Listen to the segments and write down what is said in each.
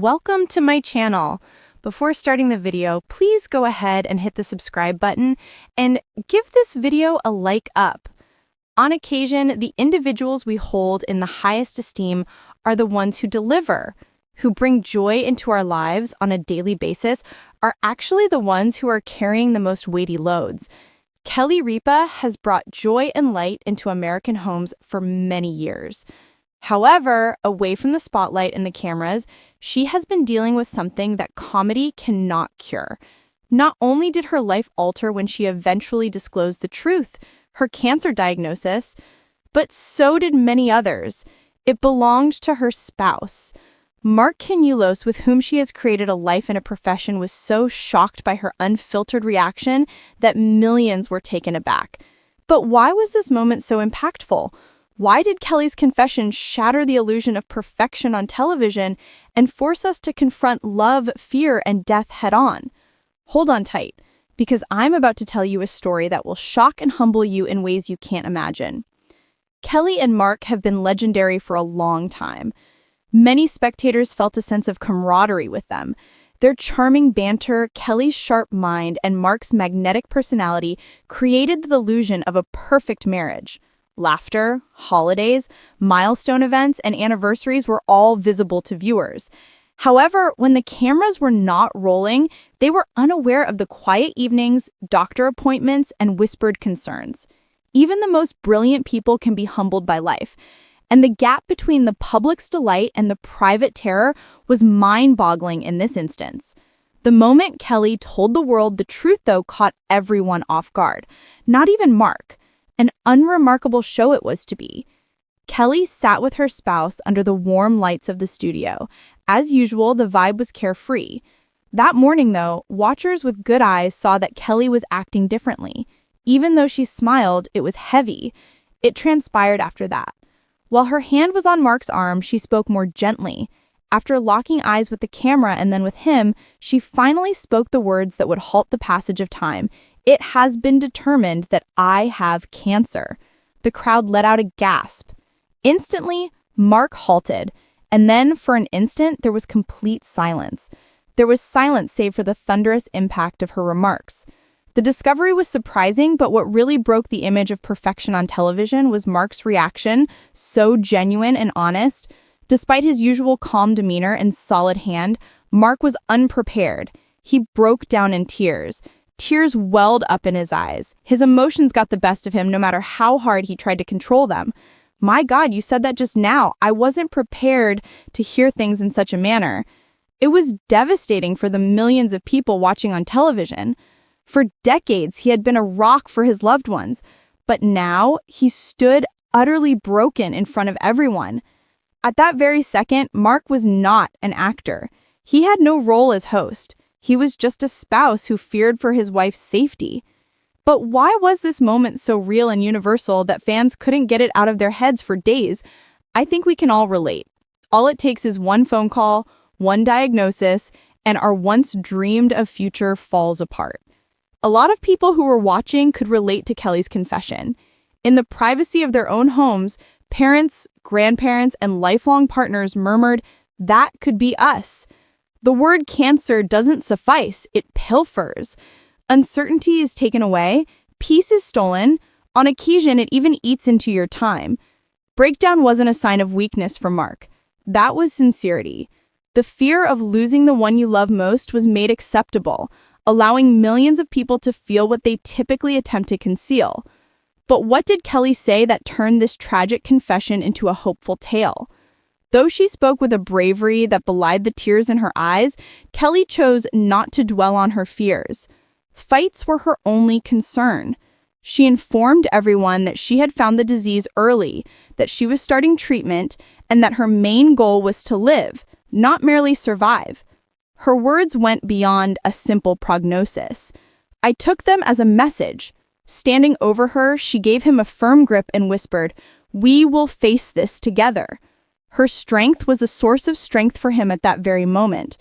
welcome to my channel. Before starting the video, please go ahead and hit the subscribe button and give this video a like up. On occasion, the individuals we hold in the highest esteem are the ones who deliver, who bring joy into our lives on a daily basis, are actually the ones who are carrying the most weighty loads. Kelly Ripa has brought joy and light into American homes for many years. However, away from the spotlight and the cameras, she has been dealing with something that comedy cannot cure. Not only did her life alter when she eventually disclosed the truth, her cancer diagnosis, but so did many others. It belonged to her spouse. Mark Consuelos, with whom she has created a life and a profession, was so shocked by her unfiltered reaction that millions were taken aback. But why was this moment so impactful? Why did Kelly's confession shatter the illusion of perfection on television and force us to confront love, fear, and death head-on? Hold on tight, because I'm about to tell you a story that will shock and humble you in ways you can't imagine. Kelly and Mark have been legendary for a long time. Many spectators felt a sense of camaraderie with them. Their charming banter, Kelly's sharp mind, and Mark's magnetic personality created the illusion of a perfect marriage. Laughter, holidays, milestone events, and anniversaries were all visible to viewers. However, when the cameras were not rolling, they were unaware of the quiet evenings, doctor appointments, and whispered concerns. Even the most brilliant people can be humbled by life. And the gap between the public's delight and the private terror was mind-boggling in this instance. The moment Kelly told the world the truth, though, caught everyone off guard. Not even Mark. An unremarkable show it was to be. Kelly sat with her spouse under the warm lights of the studio. As usual, the vibe was carefree. That morning, though, watchers with good eyes saw that Kelly was acting differently. Even though she smiled, it was heavy. It transpired after that. While her hand was on Mark's arm, she spoke more gently. After locking eyes with the camera and then with him, she finally spoke the words that would halt the passage of time. "It has been determined that I have cancer." The crowd let out a gasp. Instantly, Mark halted, and then for an instant, there was complete silence. There was silence save for the thunderous impact of her remarks. The discovery was surprising, but what really broke the image of perfection on television was Mark's reaction, so genuine and honest. Despite his usual calm demeanor and solid hand, Mark was unprepared. He broke down in tears. Tears welled up in his eyes. His emotions got the best of him no matter how hard he tried to control them. "My God, you said that just now. I wasn't prepared to hear things in such a manner." It was devastating for the millions of people watching on television. For decades, he had been a rock for his loved ones. But now, he stood utterly broken in front of everyone. At that very second, Mark was not an actor. He had no role as host. He was just a spouse who feared for his wife's safety. But why was this moment so real and universal that fans couldn't get it out of their heads for days? I think we can all relate. All it takes is one phone call, one diagnosis, and our once dreamed of future falls apart. A lot of people who were watching could relate to Kelly's confession. In the privacy of their own homes, parents, grandparents, and lifelong partners murmured, "That could be us." The word cancer doesn't suffice, it pilfers. Uncertainty is taken away, peace is stolen, on occasion it even eats into your time. Breakdown wasn't a sign of weakness for Mark. That was sincerity. The fear of losing the one you love most was made acceptable, allowing millions of people to feel what they typically attempt to conceal. But what did Kelly say that turned this tragic confession into a hopeful tale? Though she spoke with a bravery that belied the tears in her eyes, Kelly chose not to dwell on her fears. Fights were her only concern. She informed everyone that she had found the disease early, that she was starting treatment, and that her main goal was to live, not merely survive. Her words went beyond a simple prognosis. I took them as a message. Standing over her, she gave him a firm grip and whispered, "We will face this together." Her strength was a source of strength for him at that very moment.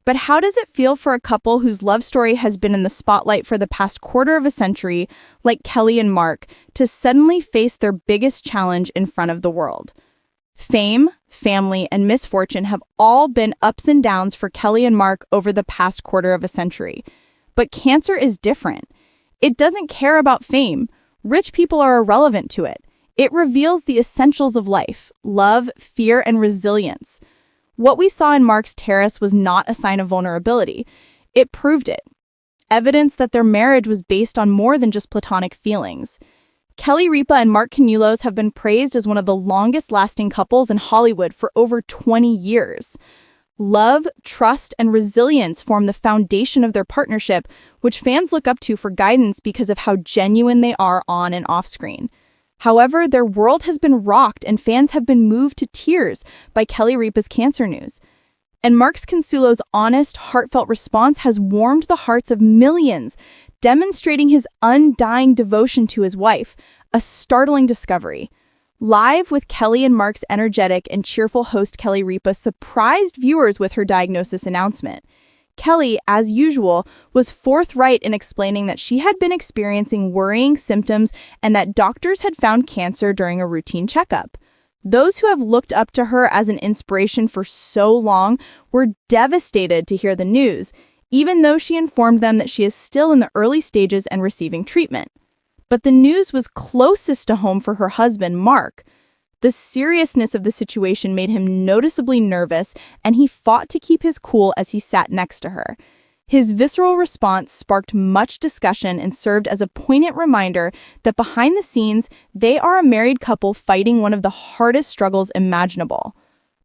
But how does it feel for a couple whose love story has been in the spotlight for the past quarter of a century, like Kelly and Mark, to suddenly face their biggest challenge in front of the world? Fame, family, and misfortune have all been ups and downs for Kelly and Mark over the past quarter of a century. But cancer is different. It doesn't care about fame. Rich people are irrelevant to it. It reveals the essentials of life: love, fear, and resilience. What we saw in Mark's terrace was not a sign of vulnerability. It proved it. Evidence that their marriage was based on more than just platonic feelings. Kelly Ripa and Mark Consuelos have been praised as one of the longest-lasting couples in Hollywood for over 20 years. Love, trust, and resilience form the foundation of their partnership, which fans look up to for guidance because of how genuine they are on and off screen. However, their world has been rocked and fans have been moved to tears by Kelly Ripa's cancer news. And Mark Consuelos' honest, heartfelt response has warmed the hearts of millions, demonstrating his undying devotion to his wife, a startling discovery. Live with Kelly and Mark's energetic and cheerful host Kelly Ripa surprised viewers with her diagnosis announcement. Kelly, as usual, was forthright in explaining that she had been experiencing worrying symptoms and that doctors had found cancer during a routine checkup. Those who have looked up to her as an inspiration for so long were devastated to hear the news, even though she informed them that she is still in the early stages and receiving treatment. But the news was closest to home for her husband, Mark. The seriousness of the situation made him noticeably nervous, and he fought to keep his cool as he sat next to her. His visceral response sparked much discussion and served as a poignant reminder that behind the scenes, they are a married couple fighting one of the hardest struggles imaginable.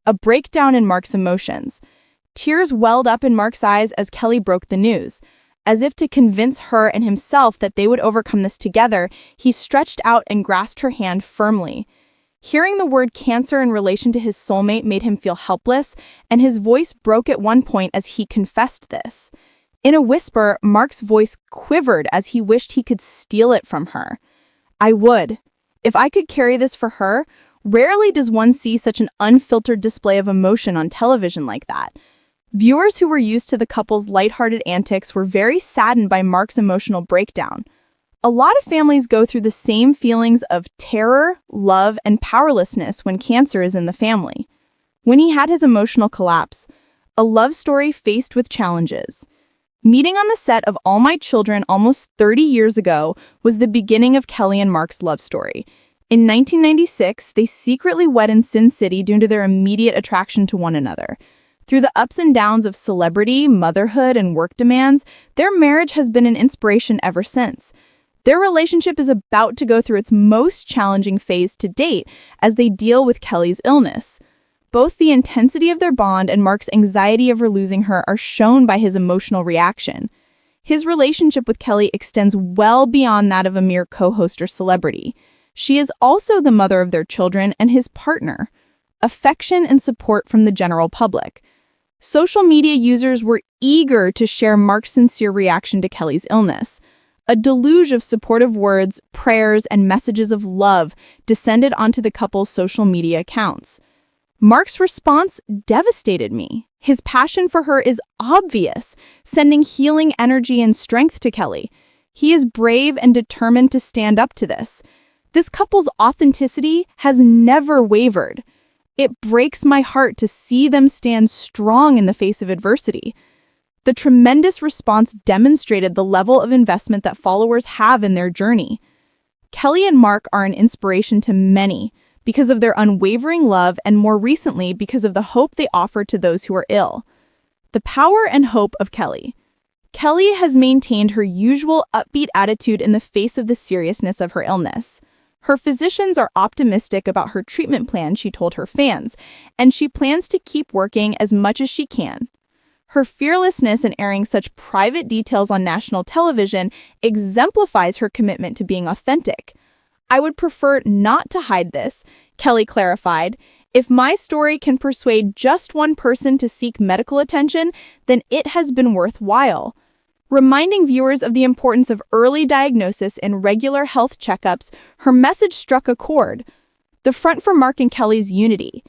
A breakdown in Mark's emotions. Tears welled up in Mark's eyes as Kelly broke the news. As if to convince her and himself that they would overcome this together, he stretched out and grasped her hand firmly. Hearing the word cancer in relation to his soulmate made him feel helpless, and his voice broke at one point as he confessed this. In a whisper, Mark's voice quivered as he wished he could steal it from her. "I would. If I could carry this for her." Rarely does one see such an unfiltered display of emotion on television like that. Viewers who were used to the couple's lighthearted antics were very saddened by Mark's emotional breakdown. A lot of families go through the same feelings of terror, love, and powerlessness when cancer is in the family. When he had his emotional collapse, a love story faced with challenges. Meeting on the set of All My Children almost 30 years ago was the beginning of Kelly and Mark's love story. In 1996, they secretly wed in Sin City due to their immediate attraction to one another. Through the ups and downs of celebrity, motherhood, and work demands, their marriage has been an inspiration ever since. Their relationship is about to go through its most challenging phase to date as they deal with Kelly's illness. Both the intensity of their bond and Mark's anxiety over losing her are shown by his emotional reaction. His relationship with Kelly extends well beyond that of a mere co-host or celebrity. She is also the mother of their children and his partner. Affection and support from the general public. Social media users were eager to share Mark's sincere reaction to Kelly's illness. A deluge of supportive words, prayers, and messages of love descended onto the couple's social media accounts. Mark's response devastated me. His passion for her is obvious, sending healing energy and strength to Kelly. He is brave and determined to stand up to this. This couple's authenticity has never wavered. It breaks my heart to see them stand strong in the face of adversity. The tremendous response demonstrated the level of investment that followers have in their journey. Kelly and Mark are an inspiration to many because of their unwavering love and more recently because of the hope they offer to those who are ill. The power and hope of Kelly. Kelly has maintained her usual upbeat attitude in the face of the seriousness of her illness. Her physicians are optimistic about her treatment plan, she told her fans, and she plans to keep working as much as she can. Her fearlessness in airing such private details on national television exemplifies her commitment to being authentic. "I would prefer not to hide this," Kelly clarified. "If my story can persuade just one person to seek medical attention, then it has been worthwhile." Reminding viewers of the importance of early diagnosis and regular health checkups, her message struck a chord. The front for Mark and Kelly's unity.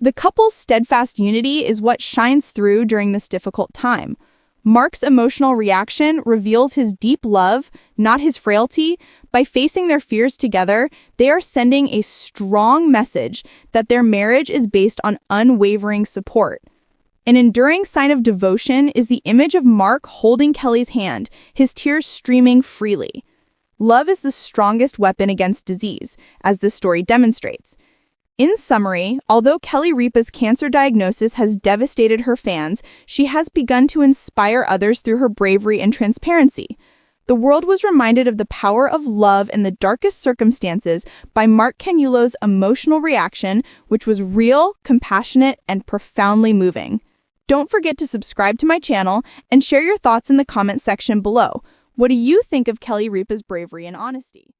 The couple's steadfast unity is what shines through during this difficult time. Mark's emotional reaction reveals his deep love, not his frailty, By facing their fears together, they are sending a strong message that their marriage is based on unwavering support. An enduring sign of devotion is the image of Mark holding Kelly's hand, his tears streaming freely. Love is the strongest weapon against disease, as this story demonstrates. In summary, although Kelly Ripa's cancer diagnosis has devastated her fans, she has begun to inspire others through her bravery and transparency. The world was reminded of the power of love in the darkest circumstances by Mark Consuelos' emotional reaction, which was real, compassionate, and profoundly moving. Don't forget to subscribe to my channel and share your thoughts in the comment section below. What do you think of Kelly Ripa's bravery and honesty?